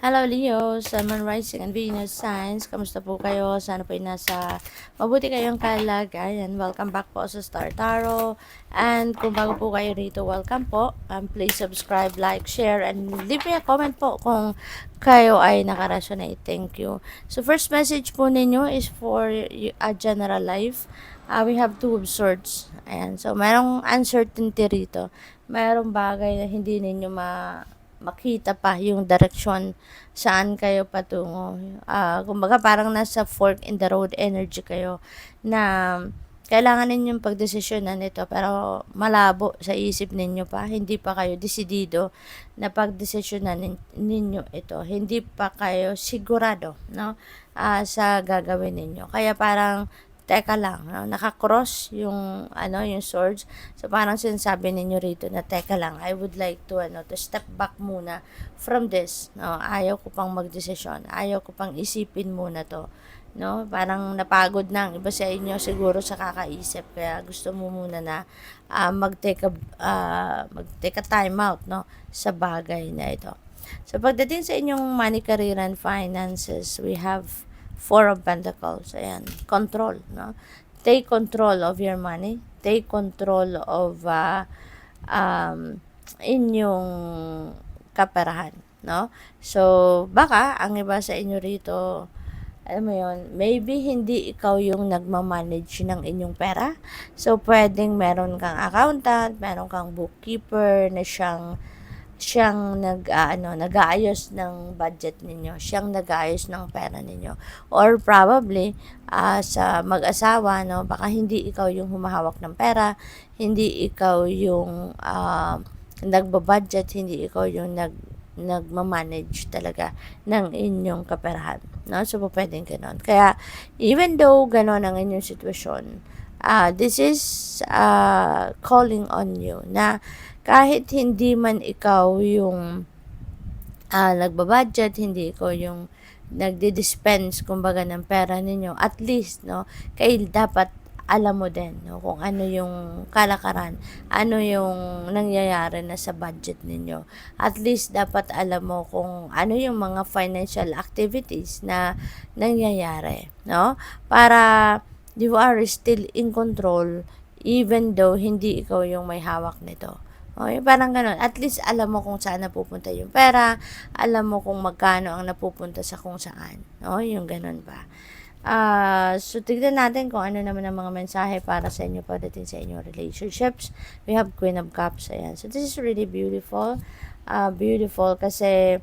Hello Leo, Sun, Moon, Rising, and Venus Signs. Kamusta po kayo? Sana po ay nasa mabuti kayong kalagayan. Welcome back po sa Star Tarot. And kung bago po kayo rito, welcome po. Please subscribe, like, share, and leave me a comment po kung kayo ay naka-resonate. Thank you. So first message po ninyo is for a general life. We have two of swords. Ayan. So merong uncertainty rito. Merong bagay na hindi ninyo makita pa yung direksyon saan kayo patungo. Kumbaga parang nasa fork in the road energy kayo na kailangan ninyong pagdesisyonan ito pero malabo sa isip ninyo pa, hindi pa kayo desidido na pagdesisyonan ninyo ito, hindi pa kayo sigurado, no, sa gagawin ninyo. Kaya parang teka lang, no? Naka-cross yung yung swords. So parang sinasabi ninyo rito na teka lang, I would like to to step back muna from this, no? Ayaw ko pang magdesisyon. Ayaw ko pang isipin muna to, no? Parang napagod na ang iba sa inyo siguro sa kakaisip kaya gusto mo muna na mag-take a time out, no, sa bagay na ito. So pagdating sa inyong money, career, and finances, we have Four of Pentacles. Ayan. Control, no? Take control of your money. Take control of inyong kaperahan, no? So, baka, ang iba sa inyo rito, alam mo yun, maybe hindi ikaw yung nagmamanage ng inyong pera. So, pwedeng meron kang accountant, meron kang bookkeeper na siyang nag-aayos ng budget ninyo, siyang nag-aayos ng pera ninyo. Or probably, sa mag-asawa, no, baka hindi ikaw yung humahawak ng pera, hindi ikaw yung nagbabudget, hindi ikaw yung nagmamanage talaga ng inyong kaperahan. No? So, pwedeng ganon. Kaya, even though ganon ang inyong sitwasyon, this is calling on you na kahit hindi man ikaw yung nagbabudget, hindi ikaw yung nagdi-dispense kumbaga ng pera ninyo, at least, no, kayo dapat alam mo din, no, kung ano yung kalakaran, ano yung nangyayari na sa budget ninyo. At least dapat alam mo kung ano yung mga financial activities na nangyayari, no? Para you are still in control even though hindi ikaw yung may hawak nito. Okay, parang ganun. At least alam mo kung saan napupunta yung pera, alam mo kung magkano ang napupunta sa kung saan. No? Yung ganun ba. So, tignan natin kung ano naman ang mga mensahe para sa inyo pagdating sa inyong relationships. We have Queen of Cups. Ayan. So, this is really beautiful. Beautiful kasi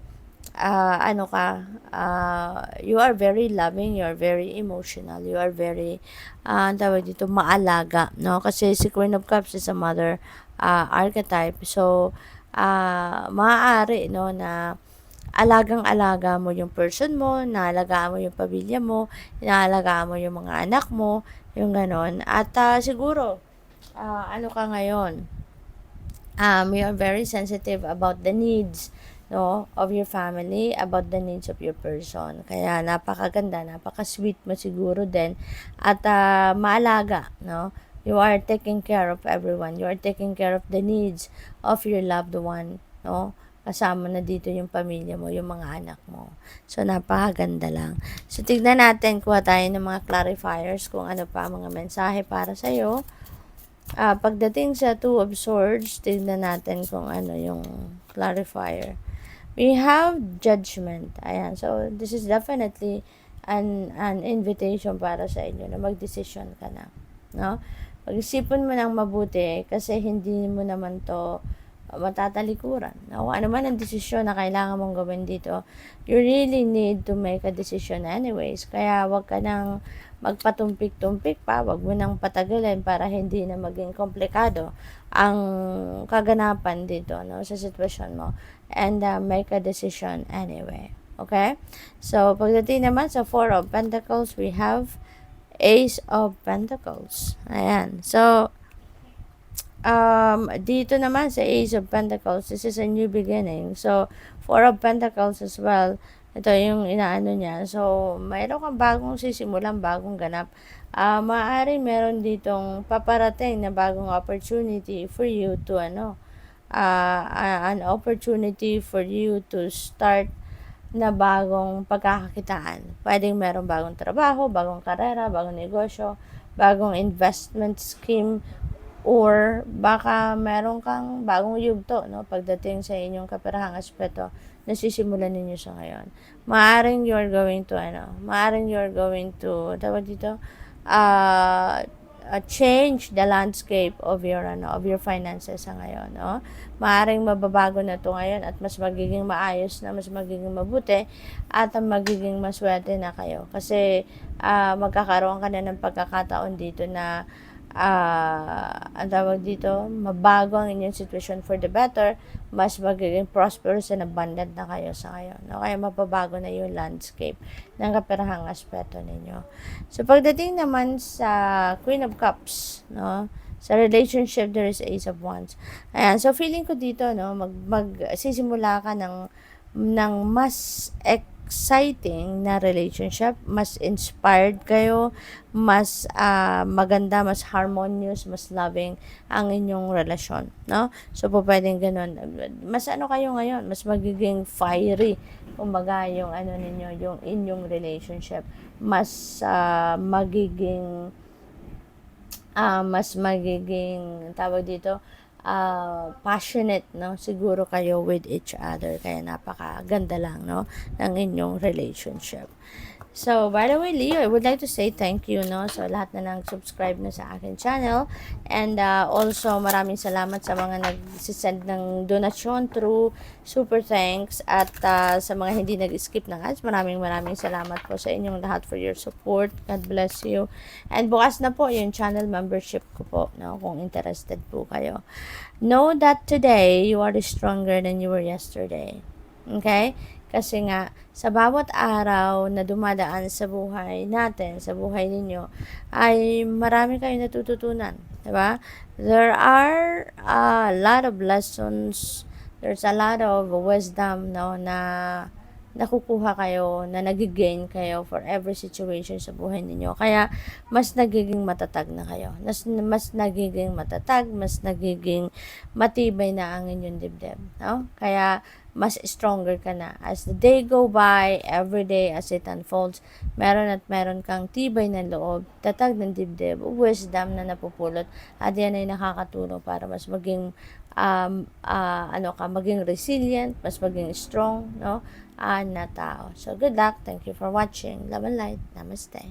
you are very loving, you are very emotional, you are very, tawag dito, maalaga, no? Kasi si Queen of Cups is a mother archetype. So, maaari, no, na alagang-alaga mo yung person mo, naalagaan mo yung pamilya mo, naalagaan mo yung mga anak mo, yung ganon. At siguro, ano ka ngayon, you are very sensitive about the needs, no, of your family, about the needs of your person. Kaya napakaganda, napaka-sweet mo siguro din at maalaga, no? You are taking care of everyone. You are taking care of the needs of your loved one, no? Kasama na dito yung pamilya mo, yung mga anak mo. So, napakaganda lang. So, tignan natin, kuha tayo ng mga clarifiers kung ano pa mga mensahe para sa'yo. Pagdating sa Two of Swords, tignan natin kung ano yung clarifier. We have Judgment. Ayan. So, this is definitely an invitation para sa inyo na mag-decision ka na. No? Pag-isipan mo ng mabuti kasi hindi mo naman to matatalikuran. Kung ano man ang desisyon na kailangan mong gawin dito, you really need to make a decision anyways. Kaya wag ka nang magpatumpik-tumpik pa, wag mo nang patagalin para hindi na maging komplikado ang kaganapan dito, no, sa sitwasyon mo. And make a decision anyway. Okay? So, pagdating naman sa Four of Pentacles, we have Ace of Pentacles. Ayan. So, dito naman sa Ace of Pentacles, this is a new beginning. So, Four of Pentacles as well. Ito yung inaano niya. So, mayroon kang bagong sisimulan, bagong ganap. Maaari meron ditong paparating na bagong opportunity for you to, an opportunity for you to start na bagong pagkakakitaan. Pwedeng merong bagong trabaho, bagong karera, bagong negosyo, bagong investment scheme, or baka meron kang bagong yugto, no, pagdating sa inyong kaperahang aspeto na sisimulan ninyo sa ngayon. Maaring you're going to, tawag dito, change the landscape of your finances sa ngayon, no? Maaring mababago na to ngayon at mas magiging maayos na, mas magiging mabuti at magiging maswerte na kayo kasi magkakaroon ka na ng pagkakataon dito na ang tawag dito, mabago ang inyong situation for the better, mas magiging prosperous and abundant na kayo sa ngayon. No? Kaya mapabago na yung landscape ng kaperahang aspeto ninyo. So, pagdating naman sa Queen of Cups, no? Sa relationship, there is Ace of Wands. Ayan, so feeling ko dito, no, magsisimula ka ng mas exciting na relationship, mas inspired kayo, mas maganda, mas harmonious, mas loving ang inyong relasyon, no? So, po pwedeng ganun. Mas kayo ngayon, mas magiging fiery, kumbaga, yung ninyo, yung inyong relationship. Mas magiging tawag dito, passionate, no, siguro kayo with each other, kaya napakaganda lang, no, ng inyong relationship. So, by the way, Leo, I would like to say thank you, no, so lahat na nag-subscribe na sa akin channel, and also maraming salamat sa mga nag-send ng donasyon through super thanks, at sa mga hindi nag-skip ng ads, maraming salamat po sa inyong lahat for your support. God bless you. And bukas na po yung channel membership ko po, no, kung interested po kayo. Know that today you are stronger than you were yesterday. Okay? Kasi nga, sa bawat araw na dumadaan sa buhay natin, sa buhay ninyo, ay marami kayong natututunan. Diba? There are a lot of lessons, there's a lot of wisdom, no, na nakukuha kayo, na nagigain kayo for every situation sa buhay ninyo. Kaya, mas nagiging matatag na kayo. Mas nagiging matatag, mas nagiging matibay na ang inyong dibdib. No? Kaya, mas stronger ka na. As the day go by, every day as it unfolds, meron kang tibay ng loob, tatag ng dibdib, wisdom na napupulot, at yan ay nakakatulong para mas maging maging resilient, mas maging strong, no, na tao. So, good luck. Thank you for watching. Love and light. Namaste.